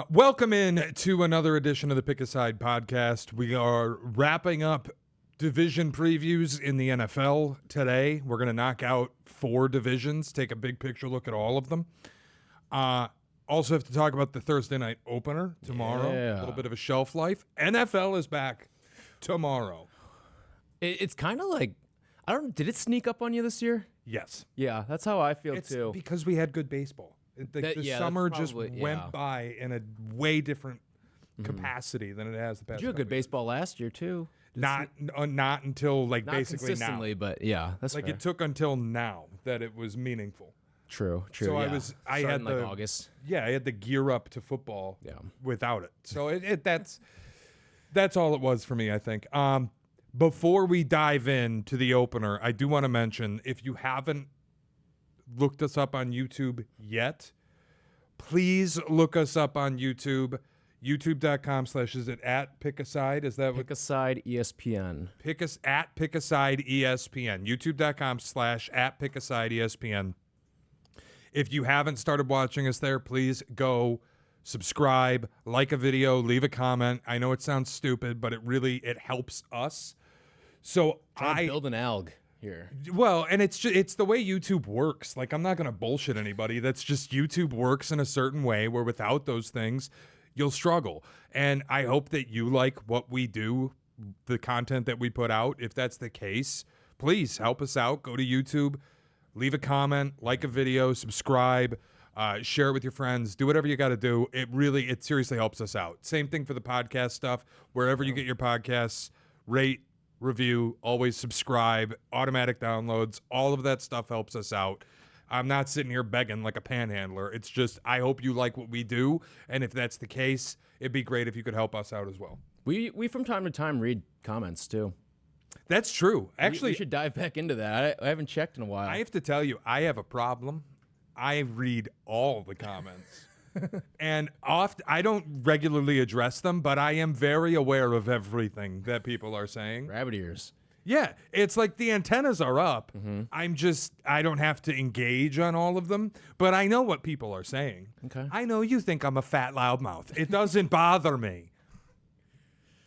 Welcome in to another edition of the Pick a Side podcast. We are wrapping up division previews in the NFL today. We're going to knock out 4 divisions, take a big picture look at all of them. Also have to talk about the Thursday night opener tomorrow. A little bit of a shelf life. NFL is back tomorrow. It's kind of like, did it sneak up on you this year? Yes. Yeah, that's how I feel too. Because we had good baseball. The summer just went by in a way different capacity than it has the past. You had good baseball last year too. Not until not basically consistently, now. but yeah, that's like fair. It took until now that it was meaningful. True. So yeah. I had like August. Yeah, I had to gear up to football. Yeah. Without it. So that's all it was for me, I think. Before we dive into the opener, I do want to mention, if you haven't looked us up on YouTube yet, please look us up on YouTube. YouTube.com/ is it at Pick a Side? Is that Pick a Side ESPN? Pick us at Pick a Side ESPN. YouTube.com/ at Pick a Side ESPN. If you haven't started watching us there, please go subscribe, like a video, leave a comment. I know it sounds stupid, but it helps us. So I build an alg here. Well, and it's the way YouTube works. Like, I'm not going to bullshit anybody. That's just YouTube works in a certain way where without those things, you'll struggle. And I hope that you like what we do, the content that we put out. If that's the case, please help us out. Go to YouTube, leave a comment, like a video, subscribe, share it with your friends, do whatever you got to do. It seriously helps us out. Same thing for the podcast stuff. Wherever you get your podcasts, rate, review, always subscribe, automatic downloads, all of that stuff helps us out. I'm not sitting here begging like a panhandler. It's just, I hope you like what we do, and if that's the case, it'd be great if you could help us out as well. We from time to time read comments too. That's true. Actually, we should dive back into that. I haven't checked in a while. I have to tell you, I have a problem. I read all the comments. And I don't regularly address them, but I am very aware of everything that people are saying. Rabbit ears. Yeah, it's like the antennas are up. I don't have to engage on all of them, but I know what people are saying. Okay. I know you think I'm a fat loudmouth. It doesn't bother me.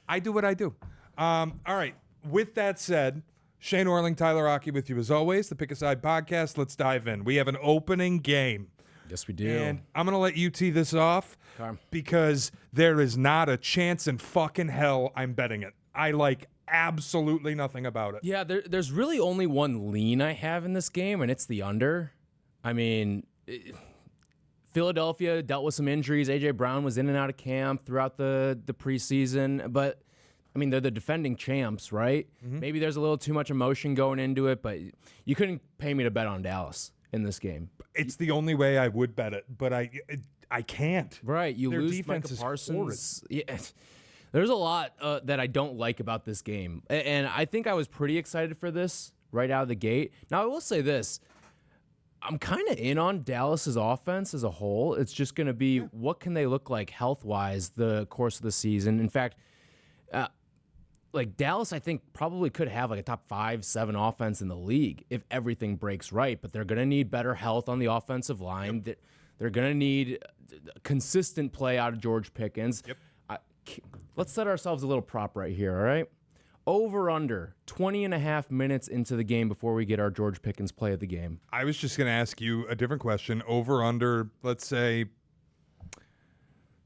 I do what I do. All right. With that said, Shea, Norling, Tyler Rocky with you as always. The Pick a Side podcast. Let's dive in. We have an opening game. Yes, we do. And I'm going to let you tee this off because there is not a chance in fucking hell I'm betting it. I like absolutely nothing about it. Yeah, there's really only one lean I have in this game, and it's the under. I mean, Philadelphia dealt with some injuries. A.J. Brown was in and out of camp throughout the preseason, but I mean, they're the defending champs, right? Maybe there's a little too much emotion going into it, but you couldn't pay me to bet on Dallas in this game. It's the only way I would bet it, but I can't. Right, you Their lose defense Micah is Parsons. Yeah, there's a lot that I don't like about this game, and I think I was pretty excited for this right out of the gate. Now, I will say this. I'm kind of in on Dallas's offense as a whole. It's just going to be what can they look like health-wise the course of the season. In fact, like Dallas, I think probably could have like a top 5-7 offense in the league if everything breaks right, but they're going to need better health on the offensive line. They're going to need consistent play out of George Pickens. Let's set ourselves a little prop right here, all right? Over under 20 and a half minutes into the game before we get our George Pickens play of the game. I was just going to ask you a different question. Over under, let's say,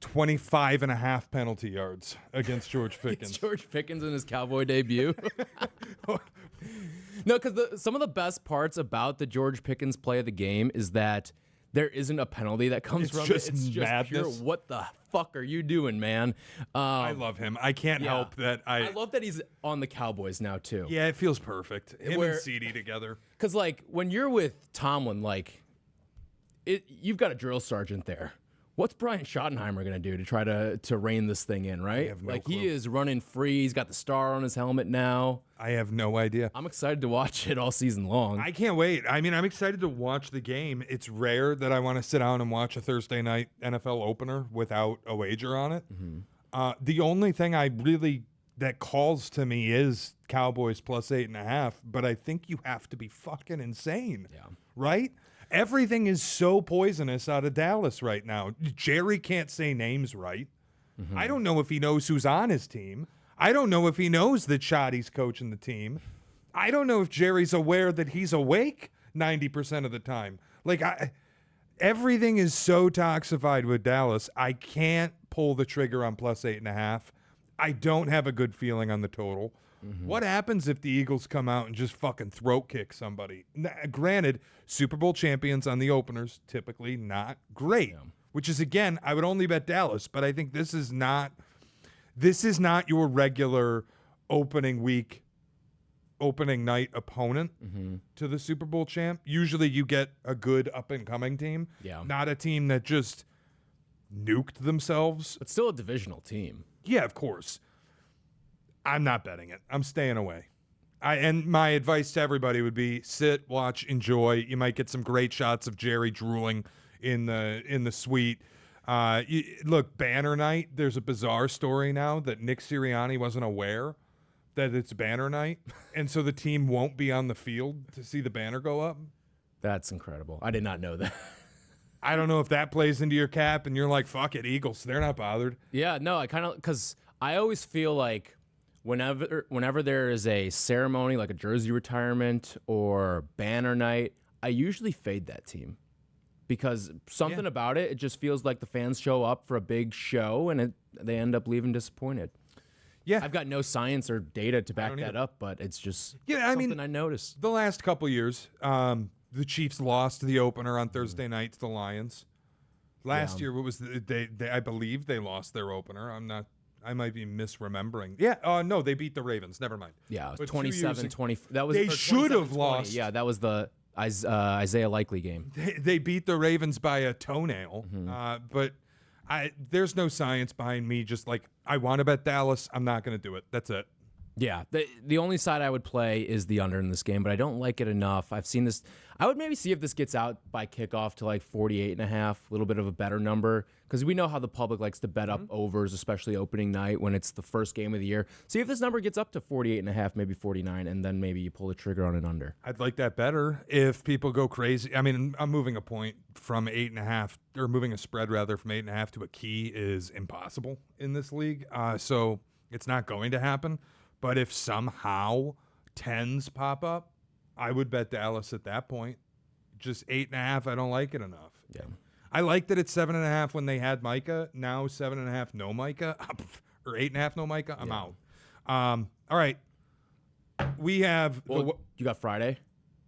25 and a half penalty yards against George Pickens. It's George Pickens in his Cowboy debut. No, because some of the best parts about the George Pickens play of the game is that there isn't a penalty that comes from it. It's just pure, what the fuck are you doing, man? I love him. I can't help that. I love that he's on the Cowboys now, too. Yeah, it feels perfect. Him and CD together. Because, like, when you're with Tomlin, like, you've got a drill sergeant there. What's Brian Schottenheimer going to do to try to rein this thing in, right? I have no clue. He is running free. He's got the star on his helmet now. I have no idea. I'm excited to watch it all season long. I can't wait. I mean, I'm excited to watch the game. It's rare that I want to sit down and watch a Thursday night NFL opener without a wager on it. The only thing that calls to me is Cowboys plus 8.5, but I think you have to be fucking insane, right? Everything is so poisonous out of Dallas right now. Jerry can't say names right. I don't know if he knows who's on his team. I don't know if he knows that Shoddy's coaching the team. I don't know if Jerry's aware that he's awake 90% of the time. Like, everything is so toxified with Dallas. I can't pull the trigger on plus 8.5. I don't have a good feeling on the total. What happens if the Eagles come out and just fucking throat kick somebody? Granted, Super Bowl champions on the openers, typically not great, which is, again, I would only bet Dallas, but I think this is not your regular opening night opponent to the Super Bowl champ. Usually you get a good up-and-coming team, not a team that just nuked themselves. It's still a divisional team. Yeah, of course. I'm not betting it. I'm staying away. And my advice to everybody would be sit, watch, enjoy. You might get some great shots of Jerry drooling in the suite. Look, banner night, there's a bizarre story now that Nick Sirianni wasn't aware that it's banner night, and so the team won't be on the field to see the banner go up. That's incredible. I did not know that. I don't know if that plays into your cap and you're like, fuck it, Eagles, they're not bothered. Yeah, no, I kind of, because I always feel like whenever there is a ceremony like a jersey retirement or banner night, I usually fade that team because something about it just feels like the fans show up for a big show and they end up leaving disappointed. Yeah, I've got no science or data to back that up, but it's just something I noticed. The last couple years, the Chiefs lost the opener on Thursday night to the Lions. Last year, what was I believe they lost their opener. I might be misremembering. Yeah, no, they beat the Ravens. Never mind. Yeah, it was 27-20. That was they should have lost. Yeah, that was the Isaiah Likely game. They beat the Ravens by a toenail. But there's no science behind me. Just like I want to bet Dallas, I'm not going to do it. That's it. Yeah, the only side I would play is the under in this game, but I don't like it enough. I've seen this. I would maybe see if this gets out by kickoff to like 48.5, a little bit of a better number, because we know how the public likes to bet up overs, especially opening night when it's the first game of the year. See if this number gets up to 48.5, maybe 49, and then maybe you pull the trigger on an under. I'd like that better if people go crazy. I mean, I'm moving a point from 8.5, or moving a spread rather from 8.5 to a key is impossible in this league. So it's not going to happen. But if somehow 10s pop up, I would bet Dallas at that point. Just 8.5, I don't like it enough. Yeah, I liked it at 7.5 when they had Micah. Now 7.5 no Micah, or 8.5 no Micah. I'm out. All right, we have. You got Friday.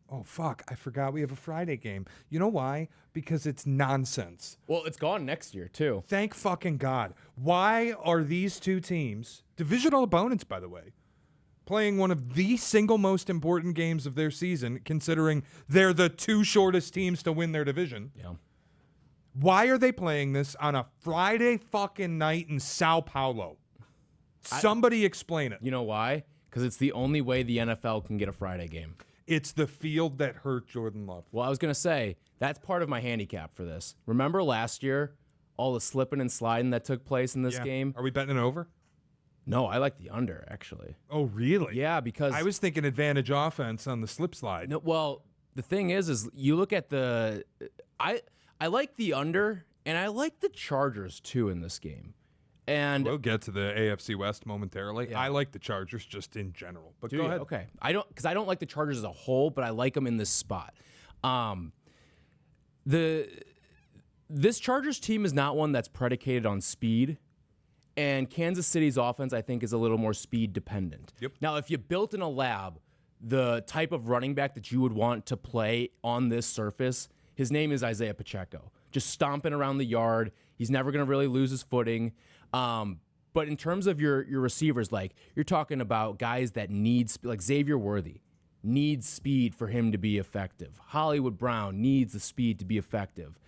Oh fuck! I forgot we have a Friday game. You know why? Because it's nonsense. Well, it's gone next year too. Thank fucking God. Why are these two teams, divisional opponents, by the way, playing one of the single most important games of their season, considering they're the two shortest teams to win their division? Yeah. Why are they playing this on a Friday fucking night in Sao Paulo? Somebody explain it. You know why? Because it's the only way the NFL can get a Friday game. It's the field that hurt Jordan Love. Well, I was going to say, that's part of my handicap for this. Remember last year, all the slipping and sliding that took place in this game? Are we betting it over? No, I like the under, actually. Oh, really? Yeah, because I was thinking advantage offense on the slip slide. No, well, the thing is you look at the I like the under, and I like the Chargers too in this game. And we'll get to the AFC West momentarily. Yeah. I like the Chargers just in general. But go ahead. Okay. I don't like the Chargers as a whole, but I like them in this spot. This Chargers team is not one that's predicated on speed. And Kansas City's offense, I think, is a little more speed dependent. Yep. Now, if you built in a lab the type of running back that you would want to play on this surface, his name is Isaiah Pacheco. Just stomping around the yard. He's never going to really lose his footing. But in terms of your receivers, like you're talking about guys that need like Xavier Worthy needs speed for him to be effective. Hollywood Brown needs the speed to be effective.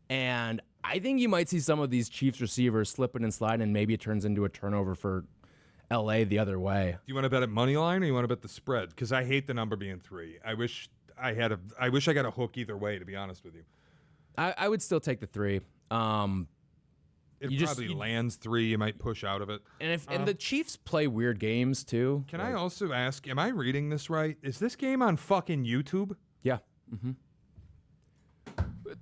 And I think you might see some of these Chiefs receivers slipping and sliding, and maybe it turns into a turnover for LA the other way. Do you want to bet at money line or you want to bet the spread? Because I hate the number being 3. I wish I got a hook either way, to be honest with you. I would still take the 3. It probably lands 3. You might push out of it. And the Chiefs play weird games too. Can I also ask, am I reading this right? Is this game on fucking YouTube? Yeah. Mm-hmm.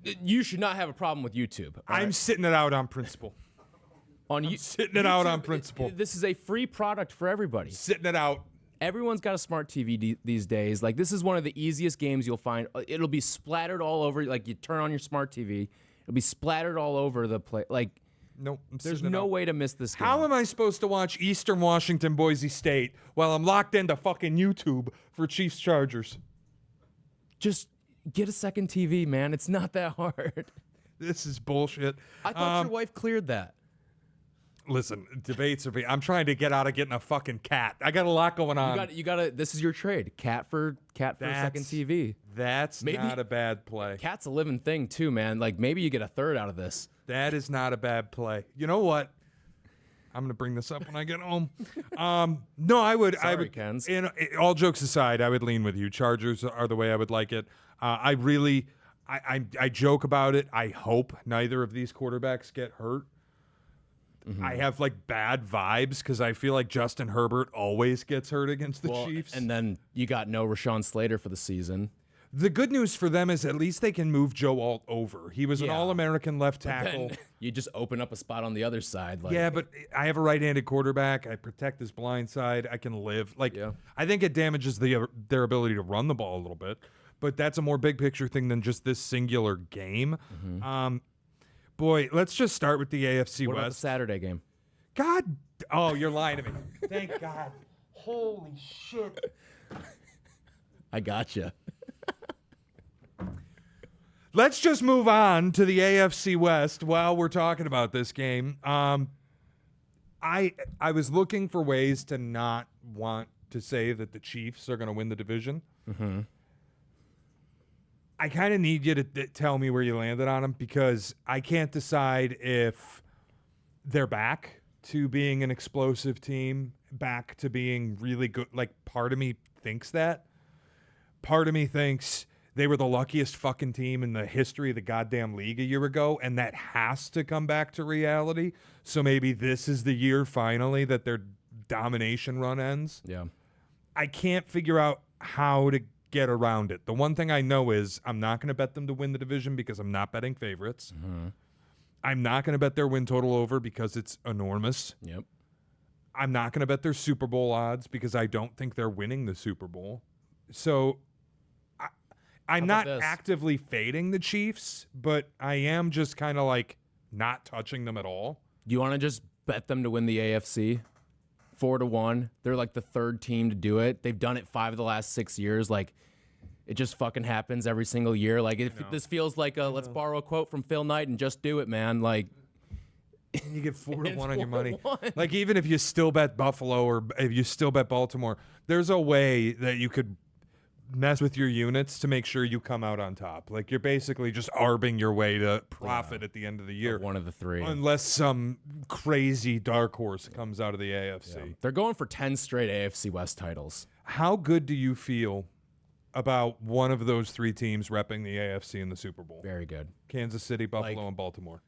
You should not have a problem with YouTube. all I'm right? sitting it out on principle. Sitting it out on principle. This is a free product for everybody. Sitting it out. Everyone's got a smart TV these days. Like, this is one of the easiest games you'll find. It'll be splattered all over. Like, you turn on your smart TV, it'll be splattered all over the place. Like, Nope. there's no way to miss this game. How am I supposed to watch Eastern Washington, Boise State while I'm locked into fucking YouTube for Chiefs Chargers? Just get a second TV, man. It's not that hard. This is bullshit. I thought your wife cleared that. Listen, debates are. I'm trying to get out of getting a fucking cat. I got a lot going on. You got to. This is your trade. Cat for a second TV. That's not a bad play. Cat's a living thing too, man. Like, maybe you get a third out of this. That is not a bad play. You know what? I'm gonna bring this up when I get home. No, I would. Sorry, Kens. All jokes aside, I would lean with you. Chargers are the way I would like it. I joke about it. I hope neither of these quarterbacks get hurt. I have like bad vibes because I feel like Justin Herbert always gets hurt against the Chiefs. And then you got no Rashawn Slater for the season. The good news for them is at least they can move Joe Alt over. He was an All-American left tackle. Then you just open up a spot on the other side. Like, Yeah, but I have a right-handed quarterback. I protect his blind side. I can live. I think it damages their ability to run the ball a little bit, but that's a more big picture thing than just this singular game. Boy, let's just start with the AFC what West. about the Saturday game? God, oh, you're lying to me. Thank God. Holy shit. I gotcha. Let's just move on to the AFC West while we're talking about this game. I was looking for ways to not want to say that the Chiefs are going to win the division. I kind of need you to tell me where you landed on them because I can't decide if they're back to being an explosive team, back to being really good. Like, part of me thinks that. Part of me thinks they were the luckiest fucking team in the history of the goddamn league a year ago, and that has to come back to reality. So maybe this is the year finally that their domination run ends. Yeah. I can't figure out how to get around it. The one thing I know is I'm not going to bet them to win the division because I'm not betting favorites. I'm not going to bet their win total over because it's enormous. Yep. I'm not going to bet their Super Bowl odds because I don't think they're winning the Super Bowl. So I'm not actively fading the Chiefs, but I am just kind of like not touching them at all. Do you want to just bet them to win the AFC? 4-1. They're like the third team to do it. They've done it 5 of the last 6 years. Like, it just fucking happens every single year. Like, this feels like let's borrow a quote from Phil Knight and just do it, man. Like, and you get 4-1 on your money. Like, even if you still bet Buffalo or if you still bet Baltimore, there's a way that you could mess with your units to make sure you come out on top. Like, you're basically just arbing your way to profit at the end of the year. One of the three. Unless some crazy dark horse comes out of the AFC. Yeah. They're going for 10 straight AFC West titles. How good do you feel about one of those three teams repping the AFC in the Super Bowl? Very good. Kansas City, Buffalo, and Baltimore.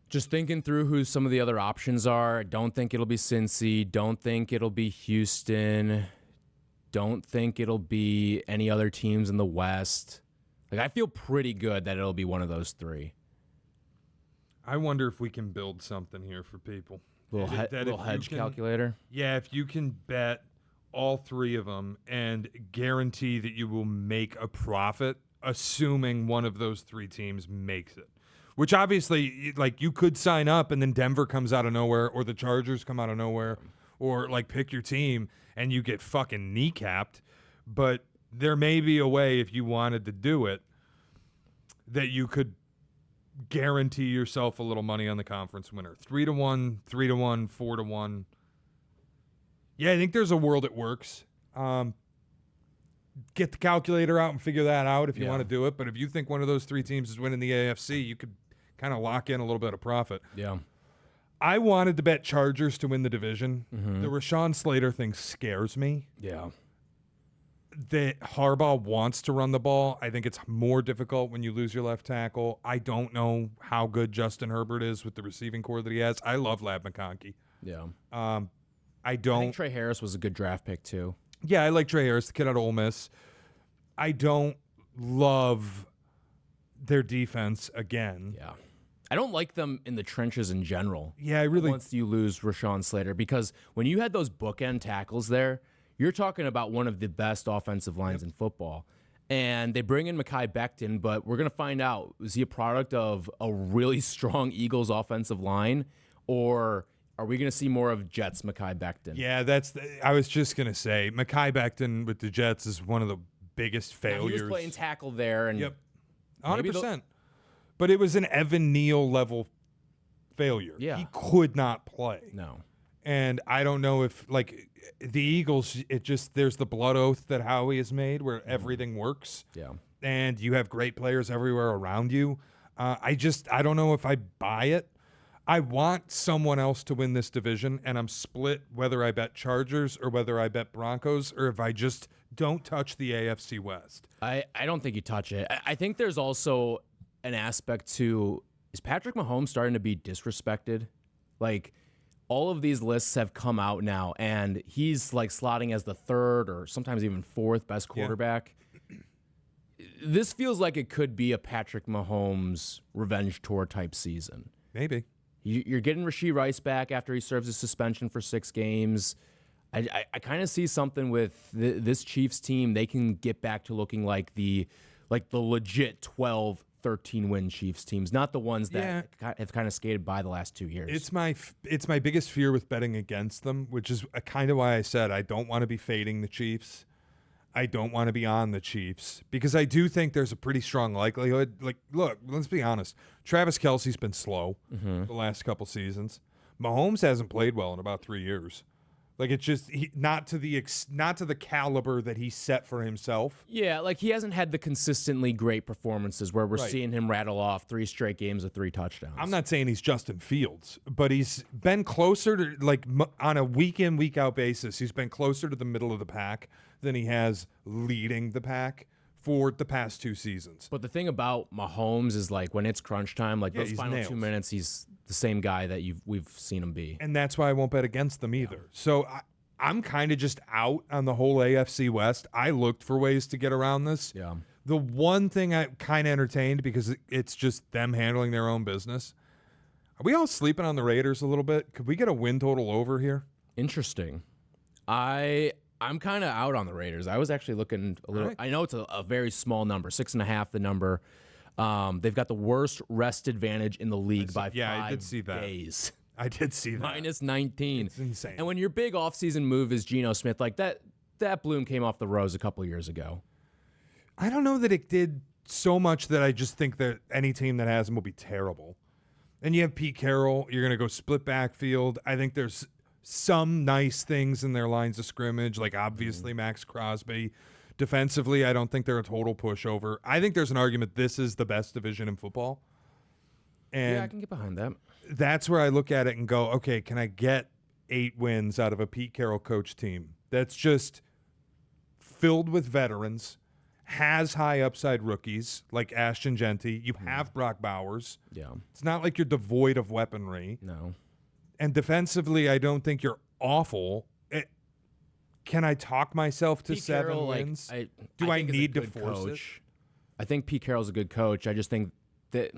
Just thinking through who some of the other options are, I don't think it'll be Cincy. Don't think it'll be Houston. Don't think it'll be any other teams in the West. Like, I feel pretty good that it'll be one of those three. I wonder if we can build something here for people. Little hedge calculator. Yeah, if you can bet all three of them and guarantee that you will make a profit, assuming one of those three teams makes it. Which obviously, like, you could sign up and then Denver comes out of nowhere or the Chargers come out of nowhere or, like, pick your team and you get fucking kneecapped. But there may be a way, if you wanted to do it, that you could guarantee yourself a little money on the conference winner. 3-1, 3-1, 4-1. Yeah, I think there's a world it works. Get the calculator out and figure that out if you want to do it. But if you think one of those three teams is winning the AFC, you could kind of lock in a little bit of profit. Yeah. I wanted to bet Chargers to win the division. The Rashawn Slater thing scares me. Yeah. That Harbaugh wants to run the ball. I think it's more difficult when you lose your left tackle. I don't know how good Justin Herbert is with the receiving core that he has. I love Lab McConkey. Yeah. I don't. Trey Harris was a good draft pick too. Yeah, I like Trey Harris, the kid out of Ole Miss. I don't love their defense again. Yeah. I don't like them in the trenches in general. Yeah, I really. Once you lose Rashawn Slater, because when you had those bookend tackles there, you're talking about one of the best offensive lines in football. And they bring in Mekhi Becton, but we're going to find out, is he a product of a really strong Eagles offensive line, or are we going to see more of Jets Mekhi Becton? Yeah, I was just going to say, Mekhi Becton with the Jets is one of the biggest failures. Now, he was playing tackle there. And yep, 100%. But it was an Evan Neal level failure. Yeah. He could not play. No. And I don't know if, like, the Eagles, there's the blood oath that Howie has made where everything works. Yeah. And you have great players everywhere around you. I don't know if I buy it. I want someone else to win this division, and I'm split whether I bet Chargers or whether I bet Broncos, or if I just don't touch the AFC West. I don't think you touch it. I think there's also an aspect to, is Patrick Mahomes starting to be disrespected? Like, all of these lists have come out now, and he's like slotting as the third or sometimes even fourth best quarterback. Yeah. This feels like it could be a Patrick Mahomes revenge tour type season. Maybe. You're getting Rashee Rice back after he serves a suspension for 6 games. I kind of see something with this Chiefs team. They can get back to looking like the legit 12, 13-win Chiefs teams, not the ones that have kind of skated by the last 2 years. It's my biggest fear with betting against them, which is kind of why I said I don't want to be fading the Chiefs. I don't want to be on the Chiefs because I do think there's a pretty strong likelihood. Like, look, let's be honest. Travis Kelce's been slow the last couple seasons. Mahomes hasn't played well in about 3 years. Like, it's just not to the caliber that he set for himself. Yeah, like he hasn't had the consistently great performances where we're seeing him rattle off 3 straight games with 3 touchdowns. I'm not saying he's Justin Fields, but he's been closer to, like, on a week-in, week-out basis, he's been closer to the middle of the pack than he has leading the pack for the past 2 seasons. But the thing about Mahomes is, like, when it's crunch time, like those final nails. 2 minutes, he's the same guy that we've seen him be. And that's why I won't bet against them either. Yeah. So I'm kind of just out on the whole AFC West. I looked for ways to get around this. Yeah. The one thing I kind of entertained, because it's just them handling their own business. Are we all sleeping on the Raiders a little bit? Could we get a win total over here? Interesting. I'm kind of out on the Raiders. I was actually looking a little. Right. I know it's a very small number, 6.5 the number. They've got the worst rest advantage in the league by 5 I did see that. days. I did see that. Minus 19. It's insane. And when your big offseason move is Geno Smith, like that bloom came off the rose a couple years ago. I don't know that it did so much that I just think that any team that has him will be terrible. And you have Pete Carroll. You're going to go split backfield. I think there's some nice things in their lines of scrimmage, like obviously Max Crosby. Defensively, I don't think they're a total pushover. I think there's an argument this is the best division in football. And yeah, I can get behind that. That's where I look at it and go, okay, can I get 8 wins out of a Pete Carroll coach team that's just filled with veterans, has high upside rookies like Ashton Genty. You have Brock Bowers. Yeah. It's not like you're devoid of weaponry. No. And defensively, I don't think you're awful. Can I talk myself to Pete 7 Carroll, wins? Do I need to force it? I think Pete Carroll's a good coach. I just think that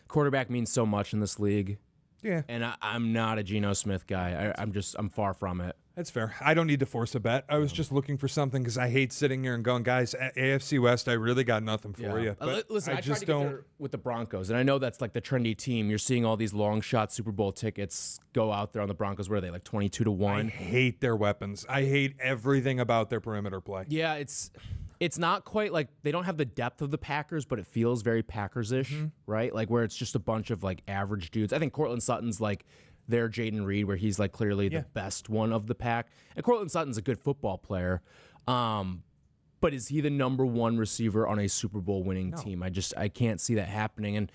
quarterback means so much in this league. Yeah. And I'm not a Geno Smith guy. I'm far from it. That's fair. I don't need to force a bet. I was just looking for something because I hate sitting here and going, guys, AFC West, I really got nothing for you. But listen, I just tried to don't. get there with the Broncos, and I know that's like the trendy team. You're seeing all these long shot Super Bowl tickets go out there on the Broncos. Where are they, like 22-1? I hate their weapons. I hate everything about their perimeter play. Yeah, it's not quite like they don't have the depth of the Packers, but it feels very Packers-ish, right? Like where it's just a bunch of like average dudes. I think Cortland Sutton's like their Jaden Reed, where he's like clearly the best one of the pack. And Cortland Sutton's a good football player. But is he the number 1 receiver on a Super Bowl winning team? I can't see that happening. And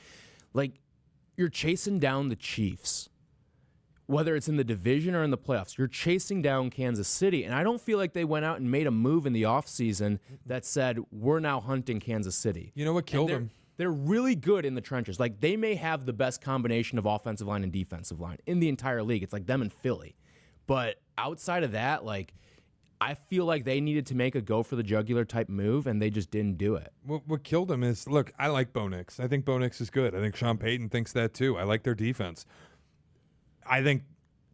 like you're chasing down the Chiefs, whether it's in the division or in the playoffs, you're chasing down Kansas City. And I don't feel like they went out and made a move in the offseason that said, we're now hunting Kansas City. You know what killed them? They're really good in the trenches. Like, they may have the best combination of offensive line and defensive line in the entire league. It's like them and Philly. But outside of that, like, I feel like they needed to make a go for the jugular type move, and they just didn't do it. What killed him is, look, I like Bo Nix. I think Bo Nix is good. I think Sean Payton thinks that too. I like their defense. I think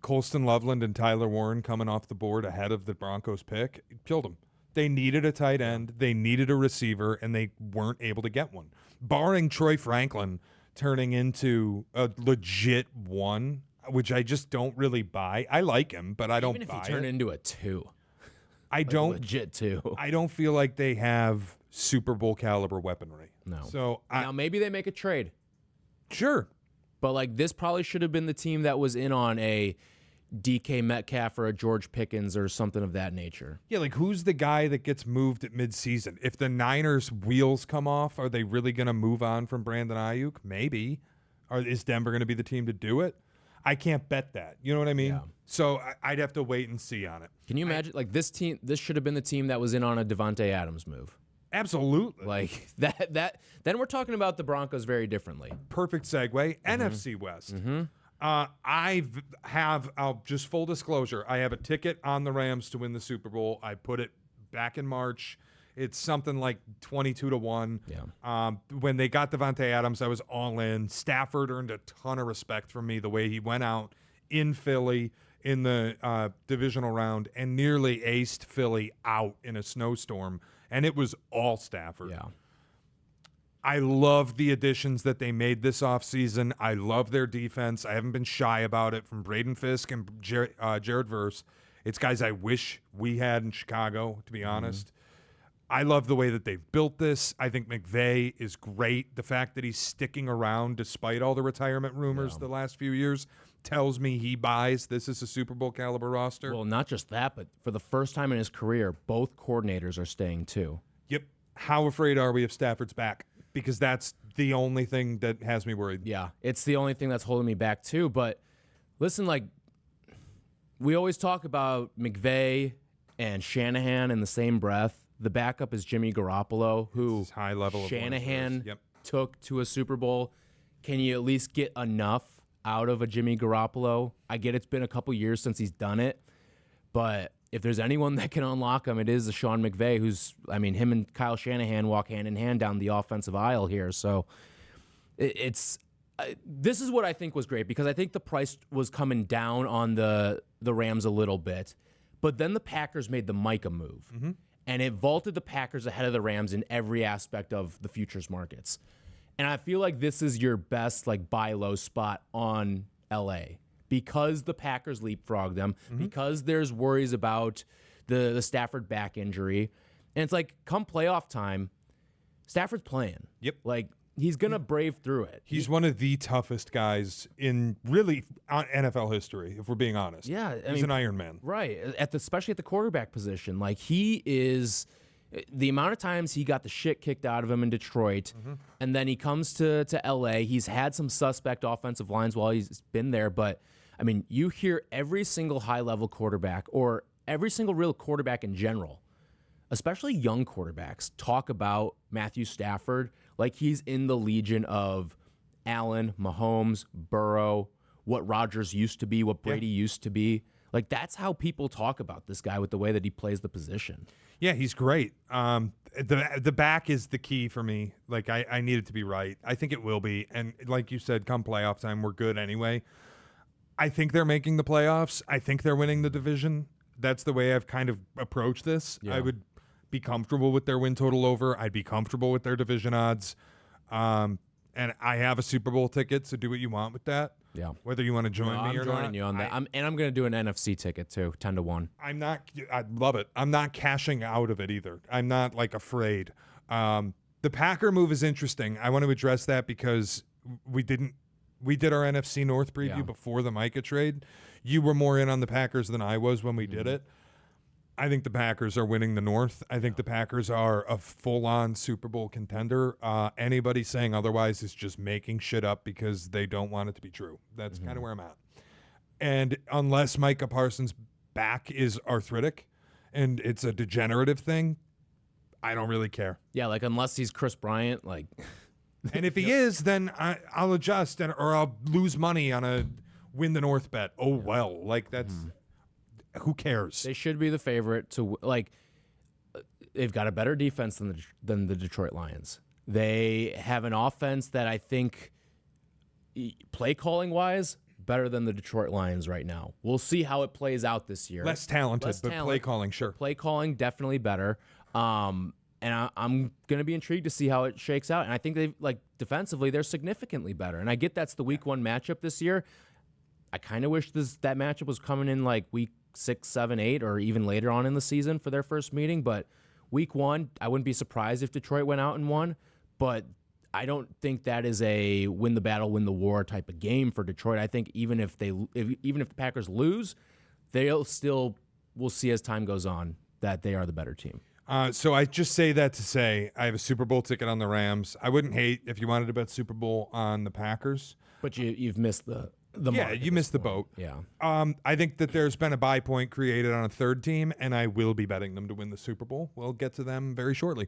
Colston Loveland and Tyler Warren coming off the board ahead of the Broncos pick killed them. They needed a tight end, they needed a receiver, and they weren't able to get one. Barring Troy Franklin turning into a legit one, which I just don't really buy. I like him, but I don't buy it. Even if he turned into a 2. I don't legit 2. I don't feel like they have Super Bowl caliber weaponry. No. So now maybe they make a trade. Sure. But like this probably should have been the team that was in on a DK Metcalf or a George Pickens or something of that nature. Yeah, like who's the guy that gets moved at midseason? If the Niners' wheels come off, are they really going to move on from Brandon Ayuk? Maybe. Or is Denver going to be the team to do it? I can't bet that. You know what I mean? Yeah. So I'd have to wait and see on it. Can you imagine? Like this team, this should have been the team that was in on a Devontae Adams move. Absolutely. Like that. Then we're talking about the Broncos very differently. Perfect segue. NFC West. I'll just full disclosure, I have a ticket on the Rams to win the Super Bowl. I put it back in March. It's something like 22-1. Yeah. When they got Devontae Adams, I was all in. Stafford earned a ton of respect from me the way he went out in Philly in the divisional round and nearly aced Philly out in a snowstorm. And it was all Stafford. Yeah. I love the additions that they made this offseason. I love their defense. I haven't been shy about it from Braden Fisk and Jared Verse. It's guys I wish we had in Chicago, to be honest. I love the way that they've built this. I think McVay is great. The fact that he's sticking around despite all the retirement rumors the last few years tells me he buys this is a Super Bowl caliber roster. Well, not just that, but for the first time in his career, both coordinators are staying too. Yep. How afraid are we of Stafford's back? Because that's the only thing that has me worried. Yeah, it's the only thing that's holding me back too. But listen, like we always talk about McVay and Shanahan in the same breath. The backup is Jimmy Garoppolo, who high level Shanahan of took to a Super Bowl. Can you at least get enough out of a Jimmy Garoppolo? I get it's been a couple years since he's done it, but if there's anyone that can unlock him, it is a Sean McVay, who's, I mean, him and Kyle Shanahan walk hand in hand down the offensive aisle here. So this is what I think was great, because I think the price was coming down on the Rams a little bit, but then the Packers made the Micah move, and it vaulted the Packers ahead of the Rams in every aspect of the futures markets. And I feel like this is your best like buy low spot on LA, because the Packers leapfrogged them, because there's worries about the Stafford back injury. And it's like, come playoff time, Stafford's playing. Yep. Like, he's going to brave through it. He's one of the toughest guys in really NFL history, if we're being honest. Yeah. He's an Iron Man. Right. Especially at the quarterback position. Like, he is... The amount of times he got the shit kicked out of him in Detroit, and then he comes to L.A., he's had some suspect offensive lines while he's been there, but, I mean, you hear every single high-level quarterback, or every single real quarterback in general, especially young quarterbacks, talk about Matthew Stafford like he's in the legion of Allen, Mahomes, Burrow, what Rodgers used to be, what Brady used to be. Like, that's how people talk about this guy with the way that he plays the position. Yeah, he's great. The back is the key for me. Like, I need it to be right. I think it will be. And like you said, come playoff time, we're good anyway. I think they're making the playoffs. I think they're winning the division. That's the way I've kind of approached this. Yeah. I would be comfortable with their win total over. I'd be comfortable with their division odds. And I have a Super Bowl ticket, so do what you want with that. Yeah. Whether you want to join me or not. I'm joining you on that. I'm going to do an NFC ticket too, 10-1. I love it. I'm not cashing out of it either. I'm not like afraid. The Packer move is interesting. I want to address that because we did our NFC North preview before the Micah trade. You were more in on the Packers than I was when we did it. I think the Packers are winning the North. I think the Packers are a full-on Super Bowl contender. Anybody saying otherwise is just making shit up because they don't want it to be true. That's kind of where I'm at. And unless Micah Parsons' back is arthritic and it's a degenerative thing, I don't really care. Yeah, like unless he's Chris Bryant, like... And if he is, then I'll adjust or I'll lose money on a win the North bet. Oh, well. Like that's... who cares? They should be the favorite to they've got a better defense than the Detroit Lions. They have an offense that I think play calling wise better than the Detroit Lions right now. We'll see how it plays out this year. Less talented, but play calling, sure. Play calling definitely better. And I'm going to be intrigued to see how it shakes out. And I think they defensively they're significantly better. And I get that's the week 1 matchup this year. I kind of wish that matchup was coming in week 6, 7, 8, or even later on in the season for their first meeting. But week 1, I wouldn't be surprised if Detroit went out and won. But I don't think that is a win the battle, win the war type of game for Detroit. I think even if the Packers lose, we'll see as time goes on that they are the better team. So I just say that to say I have a Super Bowl ticket on the Rams. I wouldn't hate if you wanted to bet Super Bowl on the Packers. But you've missed the you missed the boat. Yeah. I think that there's been a buy point created on a third team, and I will be betting them to win the Super Bowl. We'll get to them very shortly.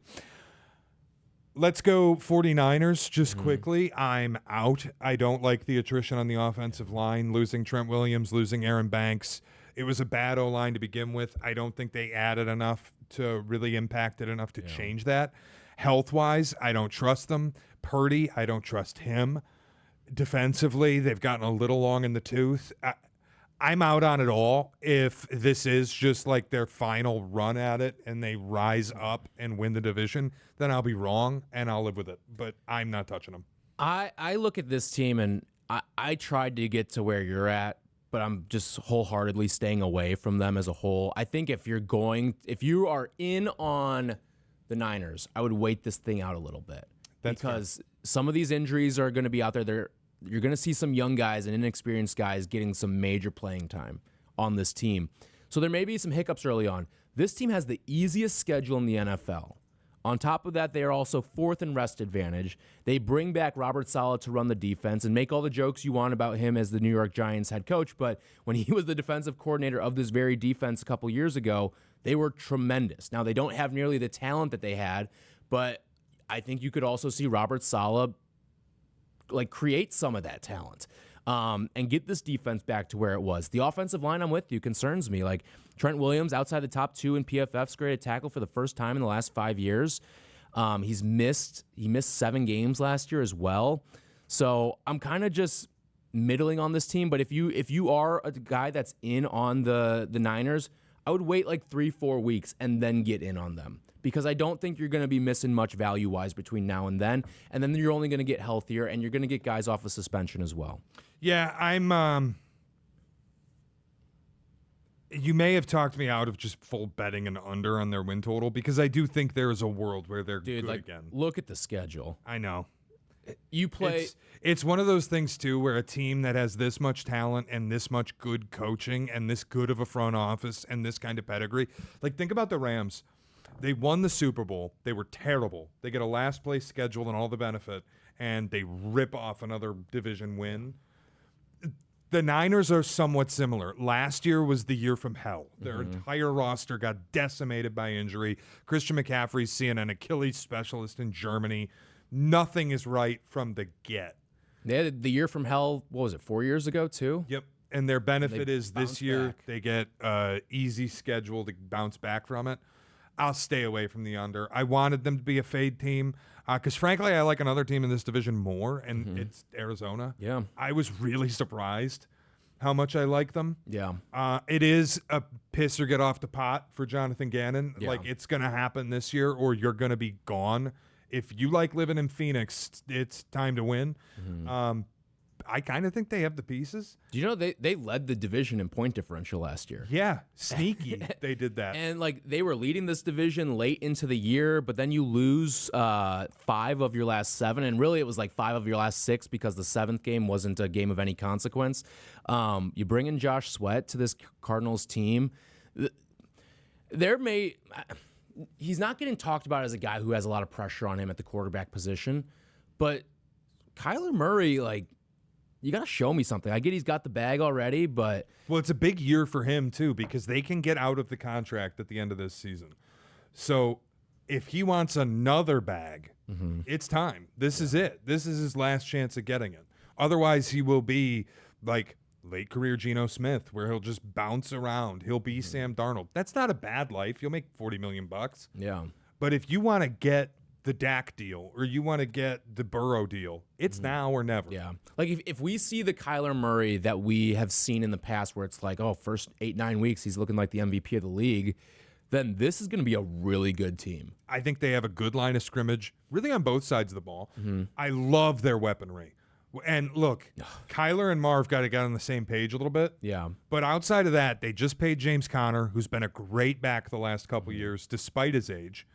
Let's go 49ers just quickly. I'm out. I don't like the attrition on the offensive line, losing Trent Williams, losing Aaron Banks. It was a bad O-line to begin with. I don't think they added enough to really impact it enough to change that. Health-wise, I don't trust them. Purdy, I don't trust him. Defensively, they've gotten a little long in the tooth. I'm out on it all. If this is just their final run at it and they rise up and win the division, then I'll be wrong and I'll live with it. But I'm not touching them. I look at this team and I tried to get to where you're at, but I'm just wholeheartedly staying away from them as a whole. I think if you are in on the Niners, I would wait this thing out a little bit. Because some of these injuries are going to be out there. You're going to see some young guys and inexperienced guys getting some major playing time on this team. So there may be some hiccups early on. This team has the easiest schedule in the NFL. On top of that, they are also 4th in rest advantage. They bring back Robert Saleh to run the defense and make all the jokes you want about him as the New York Giants head coach. But when he was the defensive coordinator of this very defense a couple years ago, they were tremendous. Now, they don't have nearly the talent that they had, but I think you could also see Robert Saleh create some of that talent and get this defense back to where it was. The offensive line, I'm with you, concerns me. Trent Williams, outside the top 2 in PFF's graded tackle for the first time in the last 5 years. He missed 7 games last year as well. So I'm kind of just middling on this team. But if you are a guy that's in on the Niners, I would wait 3-4 weeks and then get in on them. Because I don't think you're going to be missing much value-wise between now and then. And then you're only going to get healthier, and you're going to get guys off of suspension as well. Yeah, I'm you may have talked me out of just full betting an under on their win total, because I do think there is a world where they're good again. Look at the schedule. I know. You play... It's one of those things, too, where a team that has this much talent and this much good coaching and this good of a front office and this kind of pedigree. Think about the Rams. They won the Super Bowl. They were terrible. They get a last place schedule and all the benefit, and they rip off another division win. The Niners are somewhat similar. Last year was the year from hell. Their entire roster got decimated by injury. Christian McCaffrey's seeing an Achilles specialist in Germany. Nothing is right from the get. They had the year from hell, what was it, 4 years ago too? Yep. And their benefit is this year they get easy schedule to bounce back from it. I'll stay away from the under. I wanted them to be a fade team because, frankly, I like another team in this division more, and it's Arizona. Yeah. I was really surprised how much I like them. Yeah. It is a piss or get off the pot for Jonathan Gannon. Yeah. It's going to happen this year or you're going to be gone. If you like living in Phoenix, it's time to win. I kind of think they have the pieces. Do you know they led the division in point differential last year? Yeah, sneaky. They did that. And they were leading this division late into the year, but then you lose 5 of your last 7, and really it was 5 of your last 6 because the 7th game wasn't a game of any consequence. You bring in Josh Sweat to this Cardinals team. He's not getting talked about as a guy who has a lot of pressure on him at the quarterback position, but Kyler Murray, you got to show me something. I get he's got the bag already, but... Well, it's a big year for him, too, because they can get out of the contract at the end of this season. So if he wants another bag, it's time. This is it. This is his last chance at getting it. Otherwise, he will be, late career Geno Smith, where he'll just bounce around. He'll be Sam Darnold. That's not a bad life. You'll make $40 million. Yeah. But if you want to get the Dak deal or you want to get the Burrow deal, it's now or never. Yeah. Like if we see the Kyler Murray that we have seen in the past where it's like, oh, first 8-9 weeks, he's looking like the MVP of the league, then this is going to be a really good team. I think they have a good line of scrimmage, really on both sides of the ball. I love their weaponry. And look, Kyler and Marv got to get on the same page a little bit. Yeah. But outside of that, they just paid James Conner, who's been a great back the last couple years, despite his age.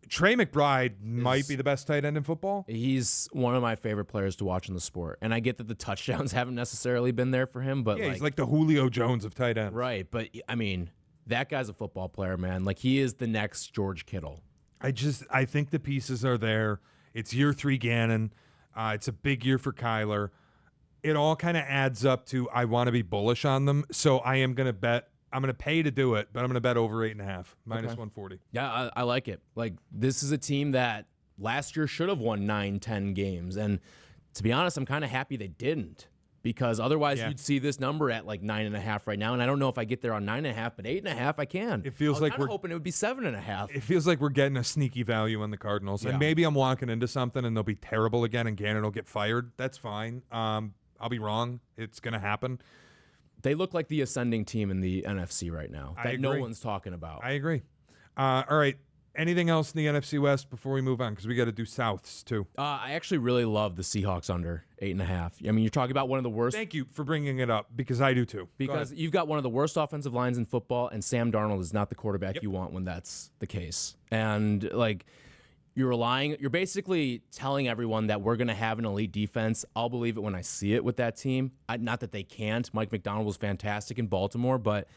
Trey McBride might be the best tight end in football. He's one of my favorite players to watch in the sport. And I get that the touchdowns haven't necessarily been there for him, but Yeah, he's like the Julio Jones of tight ends. right. But I mean, that guy's a football player, man. Like he is the next George Kittle. I think the pieces are there. It's year 3 Gannon. It's a big year for Kyler. It all kind of adds up to I want to be bullish on them. So I am going to bet. I'm going to pay to do it, but I'm going to bet over 8.5, minus 140. Yeah, I like it. Like this is a team that last year should have won 9-10 games. And to be honest, I'm kind of happy they didn't. Because otherwise you'd see this number at like 9.5 right now. And I don't know if I get there on 9.5, but 8.5 I can. It feels like we're hoping it would be 7.5. It feels like we're getting a sneaky value on the Cardinals. Yeah. And maybe I'm walking into something and they'll be terrible again and Gannon will get fired. That's fine. I'll be wrong. It's going to happen. They look like the ascending team in the NFC right now that no one's talking about. I agree. All right. Anything else in the NFC West before we move on? Because we got to do Souths too. I actually really love the Seahawks under 8.5. I mean, you're talking about one of the worst. Thank you for bringing it up because I do too. Because you've got one of the worst offensive lines in football, and Sam Darnold is not the quarterback you want when that's the case. And like you're basically telling everyone that we're going to have an elite defense. I'll believe it when I see it with that team. Not that they can't. Mike McDonald was fantastic in Baltimore, but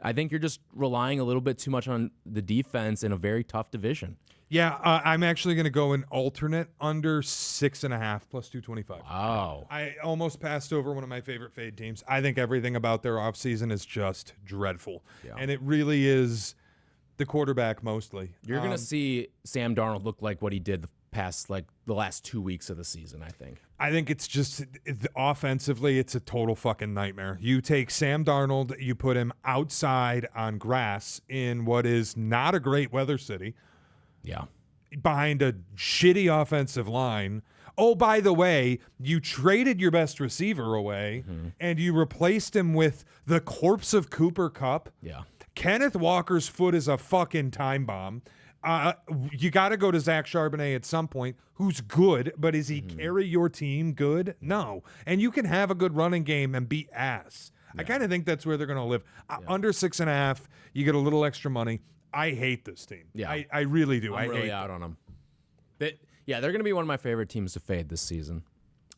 I think you're just relying a little bit too much on the defense in a very tough division. Yeah, I'm actually going to go an alternate under 6.5 plus 225. Wow. I almost passed over one of my favorite fade teams. I think everything about their offseason is just dreadful. Yeah. And it really is the quarterback mostly. You're going to see Sam Darnold look like what he did the last 2 weeks of the season, I think. I think it's just offensively, it's a total fucking nightmare. You take Sam Darnold, you put him outside on grass in what is not a great weather city. Yeah. Behind a shitty offensive line. Oh, by the way, you traded your best receiver away and you replaced him with the corpse of Cooper Kupp. Yeah. Kenneth Walker's foot is a fucking time bomb. You got to go to Zach Charbonnet at some point, who's good, but is he carry your team good? No. And you can have a good running game and beat ass. Yeah. I kind of think that's where they're going to live. Under 6.5, you get a little extra money. I hate this team. Yeah, I really do. I'm really out on them. They're going to be one of my favorite teams to fade this season.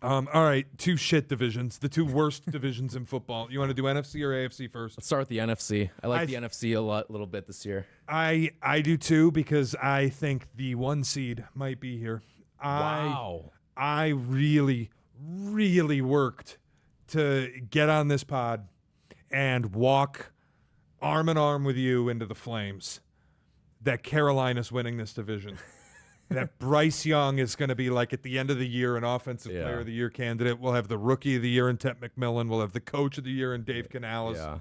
All right, 2 shit divisions, the 2 worst divisions in football. You want to do NFC or AFC first? Let's start with the NFC. I like the NFC a little bit this year. I do too because I think the 1 seed might be here. Wow. I really, really worked to get on this pod and walk arm in arm with you into the flames that Carolina's winning this division. That Bryce Young is going to be like at the end of the year an offensive player of the year candidate. We'll have the rookie of the year in Ted McMillan. We'll have the coach of the year in Dave Canales. Yeah.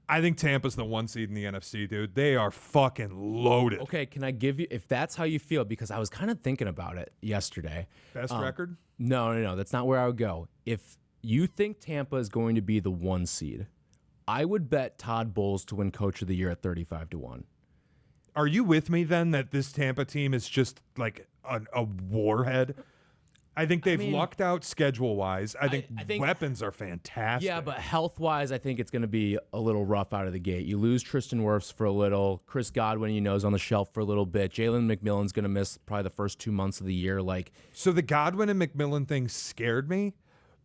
I think Tampa's the 1 seed in the NFC, dude. They are fucking loaded. Okay, can I give you, if that's how you feel, because I was kind of thinking about it yesterday. Best record? No. That's not where I would go. If you think Tampa is going to be the 1 seed, I would bet Todd Bowles to win coach of the year at 35-1. Are you with me then that this Tampa team is just like a warhead? I think they've lucked out schedule-wise. I think weapons are fantastic. Yeah, but health-wise, I think it's going to be a little rough out of the gate. You lose Tristan Wirfs for a little. Chris Godwin, is on the shelf for a little bit. Jalen McMillan's going to miss probably the first 2 months of the year. So the Godwin and McMillan thing scared me,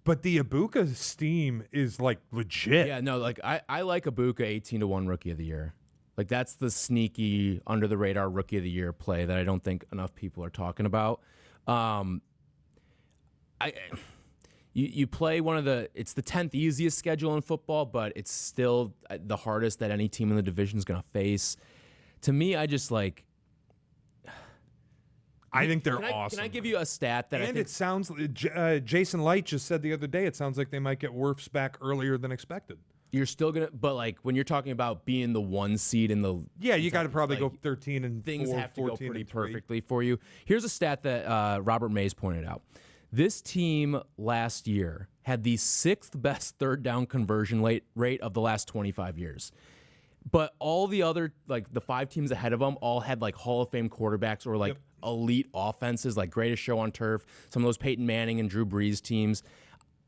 but the Ibuka steam is like legit. Yeah, no, I like Ibuka 18-1 rookie of the year. That's the sneaky under the radar rookie of the year play that I don't think enough people are talking about. You play it's the 10th easiest schedule in football, but it's still the hardest that any team in the division is going to face. To me, I think they're Can awesome. I give you a stat that I And think it sounds, Jason Light just said the other day, it sounds like they might get Wirfs back earlier than expected. you're still gonna, but like when you're talking about being the 1 seed in the Yeah, you got to probably like, go 13 and things 4, have to go 14 pretty and 3. perfectly for you. Here's a stat that Robert Mays pointed out. This team last year had the 6th best third down conversion rate of the last 25 years. But all the other, like the 5 teams ahead of them, all had like Hall of Fame quarterbacks or like elite offenses, like greatest show on turf. Some of those Peyton Manning and Drew Brees teams.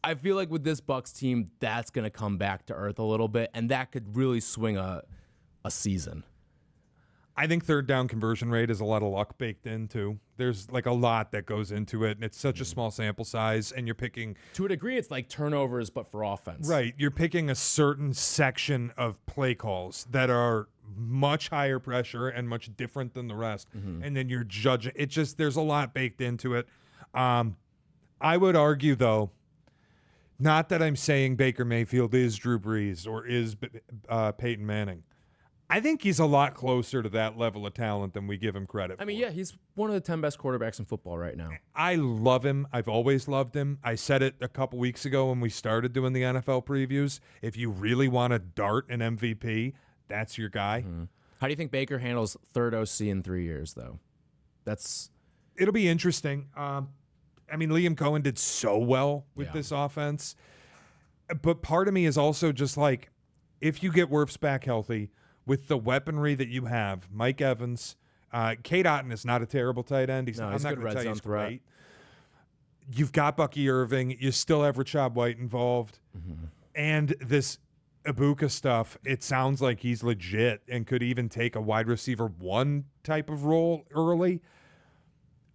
I feel like with this Bucs team, that's going to come back to earth a little bit, and that could really swing a season. I think third down conversion rate is a lot of luck baked into. There's like a lot that goes into it, and it's such a small sample size, and you're picking... To a degree, it's like turnovers, but for offense. Right. You're picking a certain section of play calls that are much higher pressure and much different than the rest, and then you're judging. It just, there's a lot baked into it. I would argue, though, not that I'm saying Baker Mayfield is Drew Brees or is Peyton Manning. I think he's a lot closer to that level of talent than we give him credit for. I mean, yeah, he's one of the 10 best quarterbacks in football right now. I love him. I've always loved him. I said it a couple weeks ago when we started doing the NFL previews. If you really want to dart an MVP, that's your guy. How do you think Baker handles third OC in 3 years, though? It'll be interesting. I mean, Liam Cohen did so well with this offense. But part of me is also just like, if you get Wirfs back healthy, with the weaponry that you have, Mike Evans, Kate Otten is not a terrible tight end. He's I'm a not good going to red tell you zone he's threat. great. You've got Bucky Irving. You still have Rashad White involved. And this Ibuka stuff, it sounds like he's legit and could even take a wide receiver 1 type of role early.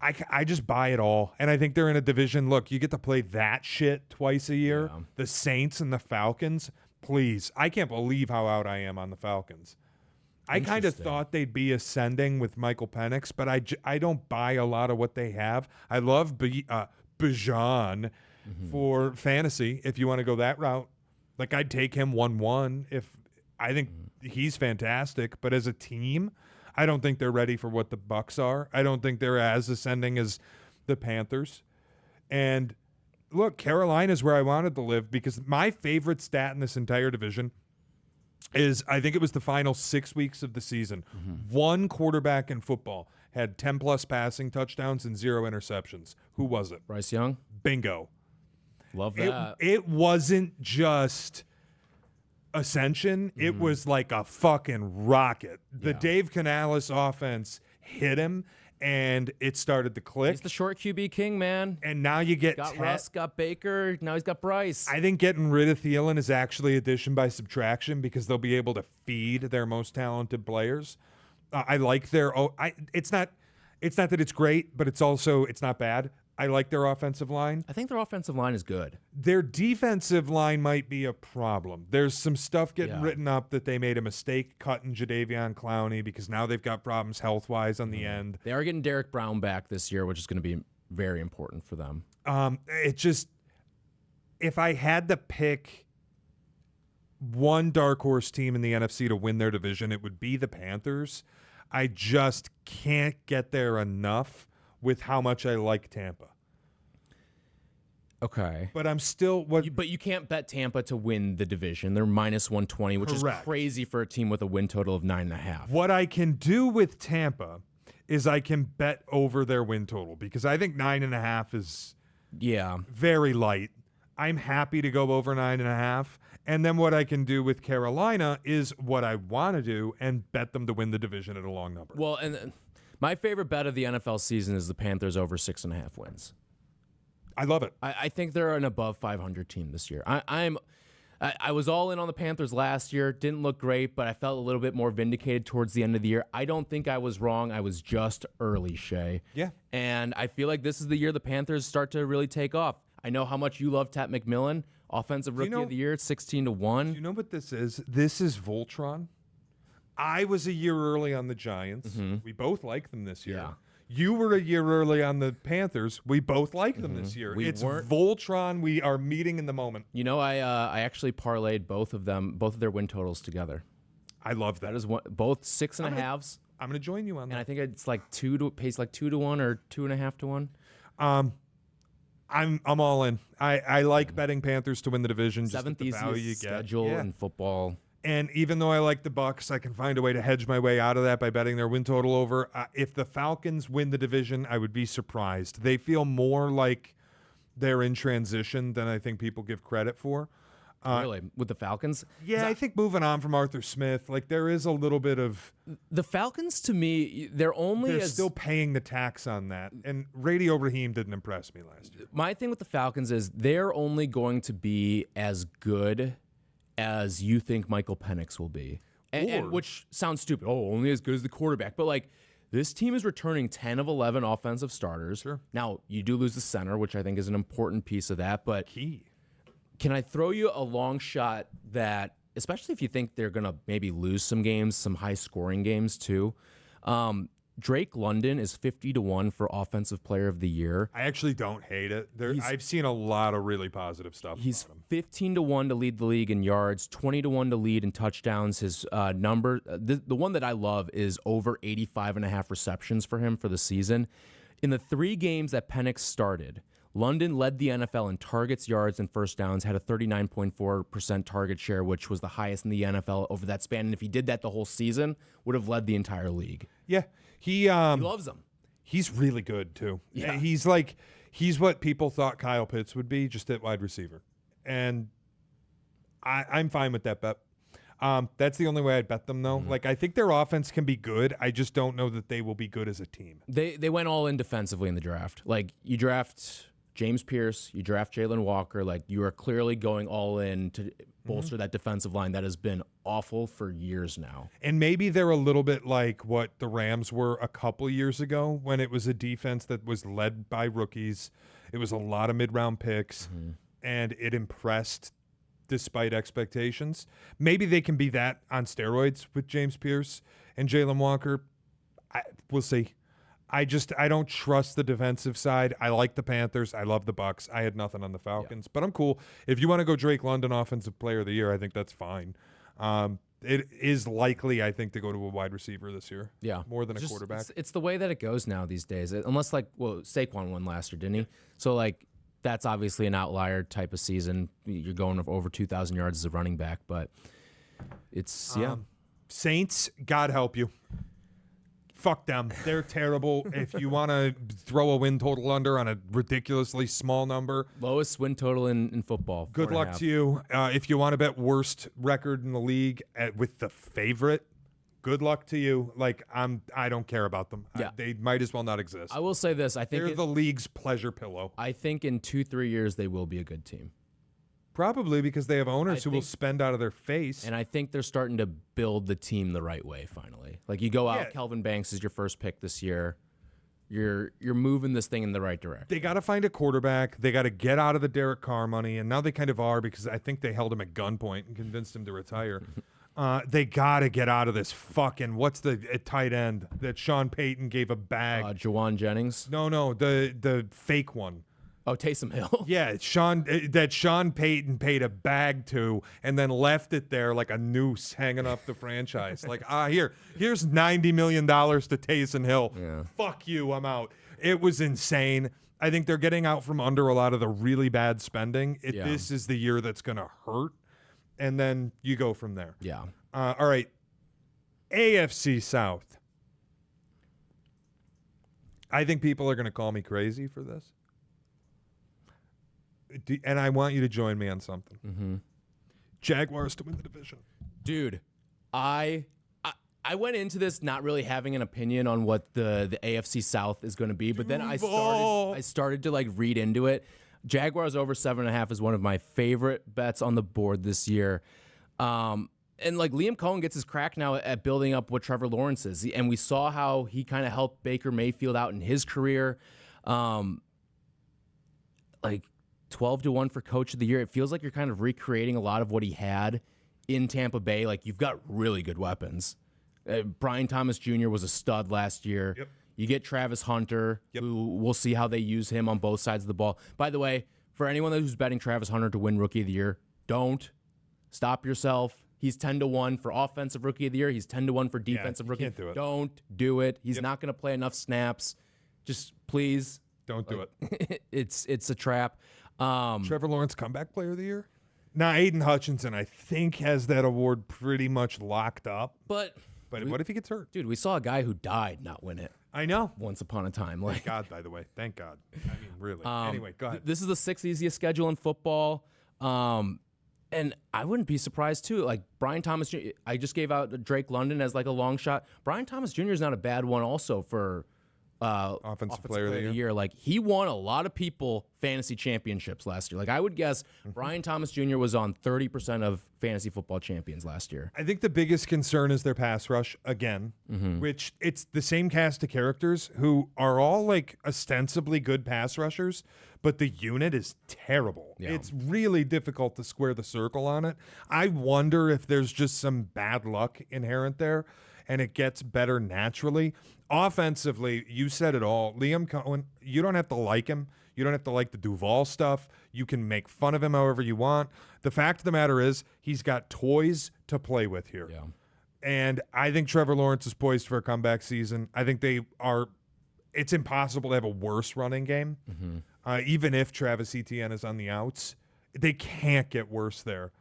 I just buy it all. And I think they're in a division. Look, you get to play that shit twice a year. Yeah. The Saints and the Falcons. Please. I can't believe how out I am on the Falcons. I kind of thought they'd be ascending with Michael Penix, but I don't buy a lot of what they have. I love Bijan for fantasy, if you want to go that route. Like, I'd take him 1-1 if I think he's fantastic. But as a team, I don't think they're ready for what the Bucs are. I don't think they're as ascending as the Panthers. And look, Carolina's where I wanted to live because my favorite stat in this entire division is, I think it was the final 6 weeks of the season. One quarterback in football had 10-plus passing touchdowns and 0 interceptions. Who was it? Bryce Young? Bingo. Love that. It wasn't just ascension. It was like a fucking rocket. The Dave Canales offense hit him, and it started to click. He's the short QB king, man. And now you get got Russ, got Baker, now he's got Bryce. I think getting rid of Thielen is actually addition by subtraction because they'll be able to feed their most talented players. I like their. It's not that it's great, but it's not bad. I like their offensive line. I think their offensive line is good. Their defensive line might be a problem. There's some stuff getting written up that they made a mistake cutting Jadeveon Clowney because now they've got problems health-wise on the end. They are getting Derek Brown back this year, which is going to be very important for them. If I had to pick one dark horse team in the NFC to win their division, it would be the Panthers. I just can't get there enough with how much I like Tampa. Okay. But I'm still... But you can't bet Tampa to win the division. They're minus 120, which is crazy for a team with a win total of 9.5. What I can do with Tampa is I can bet over their win total because I think 9.5 is very light. I'm happy to go over 9.5. And then what I can do with Carolina is what I want to do and bet them to win the division at a long number. Well, and my favorite bet of the NFL season is the Panthers over 6.5 wins. I love it. I think they're an above 500 team this year. I was all in on the Panthers last year. Didn't look great, but I felt a little bit more vindicated towards the end of the year. I don't think I was wrong. I was just early, Shea. Yeah. And I feel like this is the year the Panthers start to really take off. I know how much you love Tat McMillan, offensive rookie of the year, 16-1. Do you know what this is? This is Voltron. I was a year early on the Giants. We both like them this year. Yeah. You were a year early on the Panthers. We both like them this year. It's Voltron. We are meeting in the moment. You know, I actually parlayed both of their win totals together. I love that. That is both 6.5s I'm going to join you on And that. I think it's like pays like 2-1 or 2.5 to 1. I'm all in. I like betting Panthers to win the division. Just Seventh at the value you easiest get. schedule Yeah. in football. And even though I like the Bucs, I can find a way to hedge my way out of that by betting their win total over. If the Falcons win the division, I would be surprised. They feel more like they're in transition than I think people give credit for. Really, with the Falcons? Yeah, I think moving on from Arthur Smith, like there is a little bit of The Falcons, to me, they're still paying the tax on that. And Radio Raheem didn't impress me last year. My thing with the Falcons is they're only going to be as good as you think Michael Penix will be. And which sounds stupid. Oh, only as good as the quarterback. But like this team is returning 10 of 11 offensive starters. Sure. Now, you do lose the center, which I think is an important piece of that. But Key. can I throw you a long shot that, especially if you think they're going to maybe lose some games, some high scoring games too? Drake London is 50-1 for Offensive Player of the Year. I actually don't hate it. I've seen a lot of really positive stuff. He's about him. 15-1 to lead the league in yards, 20-1 to lead in touchdowns. His number, the one that I love is over 85.5 receptions for him for the season. In the 3 games that Penix started, London led the NFL in targets, yards, and first downs, had a 39.4% target share, which was the highest in the NFL over that span. And if he did that the whole season, would have led the entire league. Yeah. He loves them. He's really good too. Yeah. He's what people thought Kyle Pitts would be, just at wide receiver. And I'm fine with that bet. That's the only way I'd bet them though. Like I think their offense can be good. I just don't know that they will be good as a team. They went all in defensively in the draft. Like you draft James Pierce, you draft Jalen Walker, like you are clearly going all in to bolster that defensive line that has been awful for years now. And maybe they're a little bit like what the Rams were a couple years ago when it was a defense that was led by rookies. It was a lot of mid-round picks, and it impressed despite expectations. Maybe they can be that on steroids with James Pierce and Jalen Walker. We'll see. I don't trust the defensive side. I like the Panthers. I love the Bucs. I had nothing on the Falcons, but I'm cool. If you want to go Drake London Offensive Player of the Year, I think that's fine. It is likely, I think, to go to a wide receiver this year. Yeah. More than a quarterback. It's the way that it goes now these days. Unless Saquon won last year, didn't he? So like that's obviously an outlier type of season. You're going over 2,000 yards as a running back, but it's Saints, God help you. Fuck them. They're terrible. If you want to throw a win total under on a ridiculously small number, lowest win total in football. Good luck to you. If you want to bet worst record in the league with the favorite, good luck to you. Like I don't care about them. Yeah. They might as well not exist. I will say this. I think they're the league's pleasure pillow. I think in 2-3 years they will be a good team. Probably because they have owners who will spend out of their face. And I think they're starting to build the team the right way finally. Like you go out, Kelvin Banks is your first pick this year. You're moving this thing in the right direction. They got to find a quarterback. They got to get out of the Derek Carr money, and now they kind of are because I think they held him at gunpoint and convinced him to retire. They got to get out of this fucking what's the tight end that Sean Payton gave a bag? Jawan Jennings? No, the fake one. Oh, Taysom Hill. Yeah, Sean Payton paid a bag to and then left it there like a noose hanging off the franchise. Like, here's $90 million to Taysom Hill. Yeah. Fuck you, I'm out. It was insane. I think they're getting out from under a lot of the really bad spending. This is the year that's going to hurt, and then you go from there. Yeah. All right, AFC South. I think people are going to call me crazy for this. And I want you to join me on something. Mm-hmm. Jaguars to win the division. Dude, I went into this not really having an opinion on what the AFC South is going to be, but then I started to like read into it. Jaguars over 7.5 is one of my favorite bets on the board this year. And like Liam Cohen gets his crack now at building up what Trevor Lawrence is. And we saw how he kind of helped Baker Mayfield out in his career. Like 12-1 for Coach of the Year. It feels like you're kind of recreating a lot of what he had in Tampa Bay. Like you've got really good weapons. Brian Thomas Jr. was a stud last year. Yep. You get Travis Hunter, who we'll see how they use him on both sides of the ball. By the way, for anyone who's betting Travis Hunter to win Rookie of the Year, don't. Stop yourself. He's 10-1 for offensive rookie of the year. He's 10-1 for defensive you rookie. can't do it. Don't do it. He's not going to play enough snaps. Just please. Don't do it. It's a trap. Trevor Lawrence comeback player of the year? Now, Aiden Hutchinson, I think, has that award pretty much locked up. But what if he gets hurt? dude, we saw a guy who died not win it I know. once upon a time. Thank God, by the way. Thank God. I mean, really. Anyway, go ahead. This is the 6th easiest schedule in football. And I wouldn't be surprised, too. Like, Brian Thomas Jr., I just gave out Drake London as like a long shot. Brian Thomas Jr. is not a bad one also for Offensive player of the year. Like, he won a lot of people fantasy championships last year. Like, I would guess Brian Thomas Jr. was on 30% of fantasy football champions last year. I think the biggest concern is their pass rush again, which it's the same cast of characters who are all like ostensibly good pass rushers, but the unit is terrible. Yeah. It's really difficult to square the circle on it. I wonder if there's just some bad luck inherent there and it gets better naturally. Offensively, you said it all. Liam Cohen, you don't have to like him. You don't have to like the Duval stuff. You can make fun of him however you want. The fact of the matter is he's got toys to play with here. Yeah. And I think Trevor Lawrence is poised for a comeback season. I think it's impossible to have a worse running game. Even if Travis Etienne is on the outs, they can't get worse there.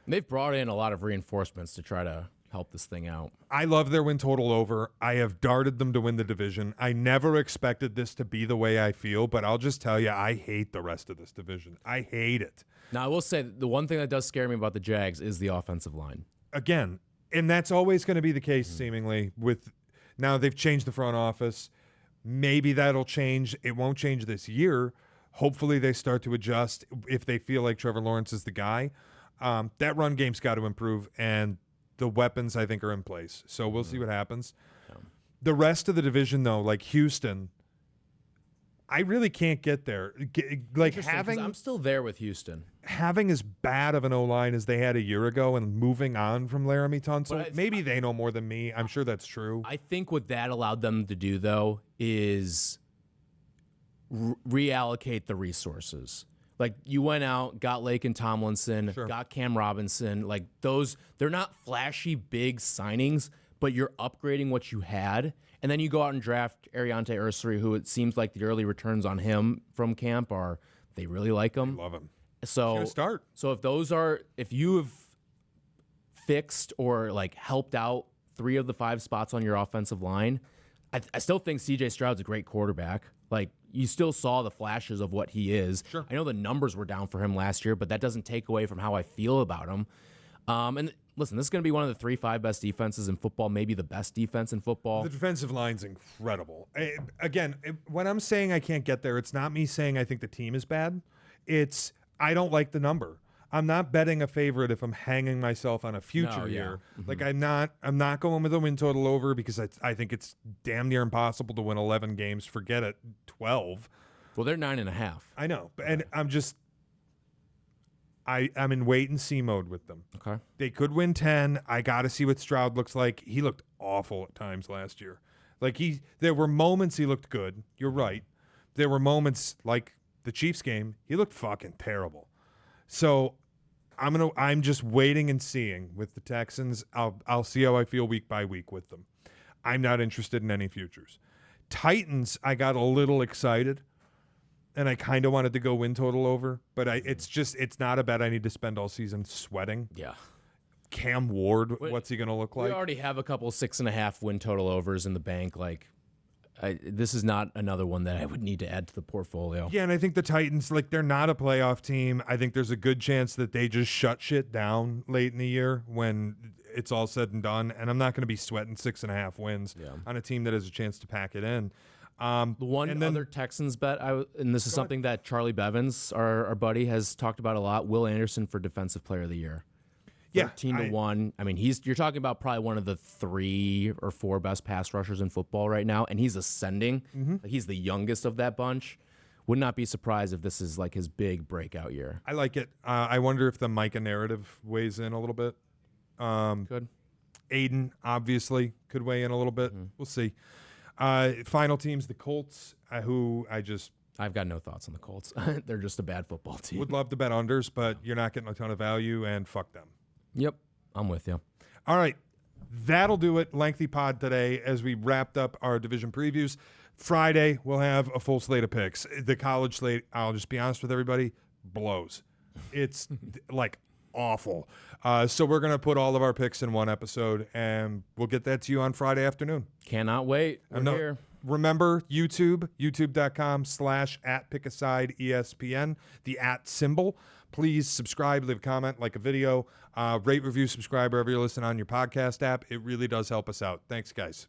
They've brought in a lot of reinforcements to try to help this thing out. I love their win total over. I have darted them to win the division. I never expected this to be the way I feel, but I'll just tell you, I hate the rest of this division. I hate it. Now, I will say the one thing that does scare me about the Jags is the offensive line. Again, and that's always going to be the case, seemingly. Now they've changed the front office. Maybe that'll change. It won't change this year. Hopefully they start to adjust if they feel like Trevor Lawrence is the guy. That run game's got to improve, and the weapons, I think, are in place. So we'll see what happens. Yeah. The rest of the division, though, like Houston, I really can't get there. Like I'm still there with Houston. having as bad of an O-line as they had a year ago and moving on from Laramie Tunsil, maybe they know more than me. I'm sure that's true. I think what that allowed them to do, though, is reallocate the resources. Like, you went out, got Lake and Tomlinson, got Cam Robinson. Like, those, they're not flashy, big signings, but you're upgrading what you had. And then you go out and draft Ariante Ursary, who it seems like the early returns on him from camp are, they really like him. Love him. So start. So if you have fixed or like helped out 3 of the 5 spots on your offensive line, I still think CJ Stroud's a great quarterback. Like, you still saw the flashes of what he is. Sure. I know the numbers were down for him last year, but that doesn't take away from how I feel about him. And listen, this is going to be one of the 3-5 best defenses in football, maybe the best defense in football. The defensive line's incredible. When I'm saying I can't get there, it's not me saying I think the team is bad. It's I don't like the number. I'm not betting a favorite if I'm hanging myself on a future year. Mm-hmm. Like, I'm not going with a win total over because I think it's damn near impossible to win 11 games. Forget it, 12. Well, they're 9.5. I know, and I'm in wait and see mode with them. Okay. They could win 10. I got to see what Stroud looks like. He looked awful at times last year. Like, there were moments he looked good. You're right. There were moments like the Chiefs game. He looked fucking terrible. So I'm just waiting and seeing with the Texans. I'll see how I feel week by week with them. I'm not interested in any futures. Titans, I got a little excited. And I kind of wanted to go win total over, but it's not a bet I need to spend all season sweating. Yeah. Cam Ward, what's he going to look like? We already have a couple 6.5 win total overs in the bank. Like, this is not another one that I would need to add to the portfolio. Yeah, and I think the Titans, like, they're not a playoff team. I think there's a good chance that they just shut shit down late in the year when it's all said and done. And I'm not going to be sweating 6.5 wins on a team that has a chance to pack it in. The one other Texans bet, and this is something that Charlie Bevins, our buddy, has talked about a lot. Will Anderson for Defensive Player of the Year. 13-1. I mean, you're talking about probably one of the 3 or 4 best pass rushers in football right now, and he's ascending. Mm-hmm. Like, he's the youngest of that bunch. Would not be surprised if this is like his big breakout year. I like it. I wonder if the Micah narrative weighs in a little bit. Good. Aiden obviously could weigh in a little bit. Mm-hmm. We'll see. Final teams, the Colts, I've got no thoughts on the Colts. They're just a bad football team. Would love to bet unders, but you're not getting a ton of value, and fuck them. Yep. I'm with you. All right. That'll do it. Lengthy pod today as we wrapped up our division previews. Friday, we'll have a full slate of picks. The college slate, I'll just be honest with everybody, blows. It's like awful. So we're going to put all of our picks in one episode, and we'll get that to you on Friday afternoon. Cannot wait. We're here. Remember YouTube, youtube.com/@PickAsideESPN, the @ symbol. Please subscribe, leave a comment, like a video, rate, review, subscribe wherever you're listening on your podcast app. It really does help us out. Thanks, guys.